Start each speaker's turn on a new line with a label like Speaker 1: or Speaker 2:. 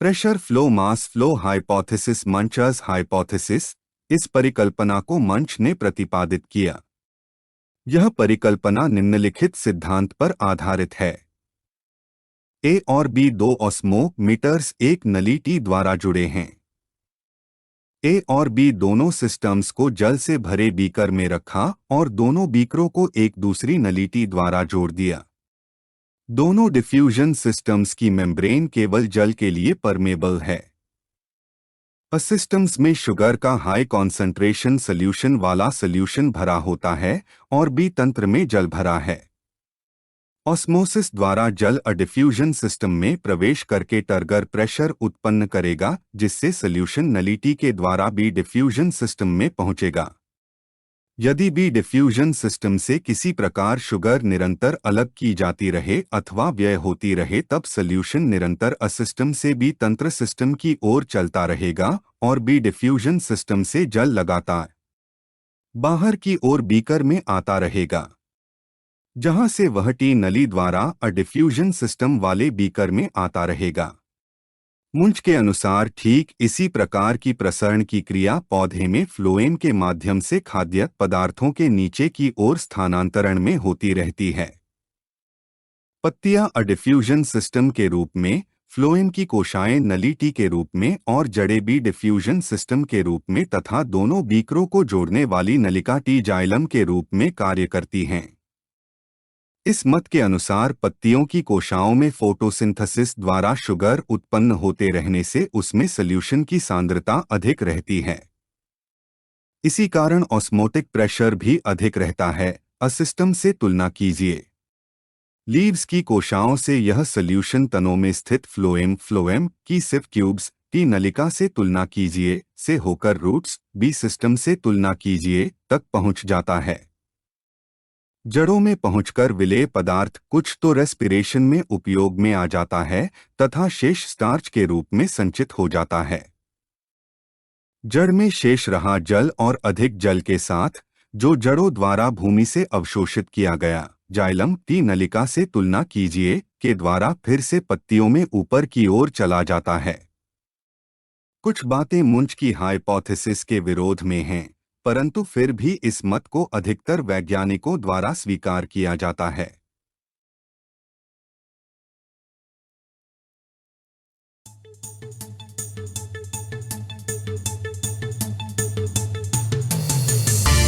Speaker 1: Pressure flow mass flow hypothesis Munch's hypothesis, इस परिकल्पना को मंच ने प्रतिपादित किया। यह परिकल्पना निम्नलिखित सिद्धांत पर आधारित है। ए और बी दो ऑस्मोमीटर्स एक नली टी द्वारा जुड़े हैं। ए और बी दोनों सिस्टम्स को जल से भरे बीकर में रखा और दोनों बीकरों को एक दूसरी नली टी द्वारा जोड़ दिया। दोनों डिफ्यूजन सिस्टम्स की मेम्ब्रेन केवल जल के लिए परमेबल है। सिस्टम्स में शुगर का हाई कॉन्सेंट्रेशन सोल्यूशन वाला सोल्यूशन भरा होता है और बी तंत्र में जल भरा है। ऑस्मोसिस द्वारा जल डिफ्यूजन सिस्टम में प्रवेश करके टर्गर प्रेशर उत्पन्न करेगा, जिससे सोल्यूशन नली टी के द्वारा बी डिफ्यूजन सिस्टम में पहुंचेगा। यदि बी डिफ्यूजन सिस्टम से किसी प्रकार शुगर निरंतर अलग की जाती रहे अथवा व्यय होती रहे, तब सोल्यूशन निरंतर सिस्टम से बी तंत्र सिस्टम की ओर चलता रहेगा और बी डिफ्यूजन सिस्टम से जल लगातार बाहर की ओर बीकर में आता रहेगा, जहां से वह टी नली द्वारा डिफ्यूजन सिस्टम वाले बीकर में आता रहेगा। मुंच के अनुसार ठीक इसी प्रकार की प्रसरण की क्रिया पौधे में फ्लोएम के माध्यम से खाद्य पदार्थों के नीचे की ओर स्थानांतरण में होती रहती है। पत्तियां डिफ्यूजन सिस्टम के रूप में, फ्लोएम की कोशाएं नली टी के रूप में और जड़ें बी डिफ्यूजन सिस्टम के रूप में तथा दोनों बीकरों को जोड़ने वाली नलिका टी जाइलम के रूप में कार्य करती हैं। इस मत के अनुसार पत्तियों की कोशाओं में फोटोसिंथेसिस द्वारा शुगर उत्पन्न होते रहने से उसमें सोल्यूशन की सांद्रता अधिक रहती है। इसी कारण ऑस्मोटिक प्रेशर भी अधिक रहता है। सिस्टम से तुलना कीजिए। लीव्स की कोशाओं से यह सोल्यूशन तनों में स्थित फ्लोएम की सिफ ट्यूब्स टी नलिका से तुलना कीजिए से होकर रूट्स बी सिस्टम से तुलना कीजिए तक पहुंच जाता है। जड़ों में पहुंचकर विलेय पदार्थ कुछ तो रेस्पिरेशन में उपयोग में आ जाता है तथा शेष स्टार्च के रूप में संचित हो जाता है। जड़ में शेष रहा जल और अधिक जल के साथ जो जड़ों द्वारा भूमि से अवशोषित किया गया जाइलम टी नलिका से तुलना कीजिए के द्वारा फिर से पत्तियों में ऊपर की ओर चला जाता है। कुछ बातें मुंच की हाइपोथेसिस के विरोध में हैं, परंतु फिर भी इस मत को अधिकतर वैज्ञानिकों द्वारा स्वीकार किया जाता है।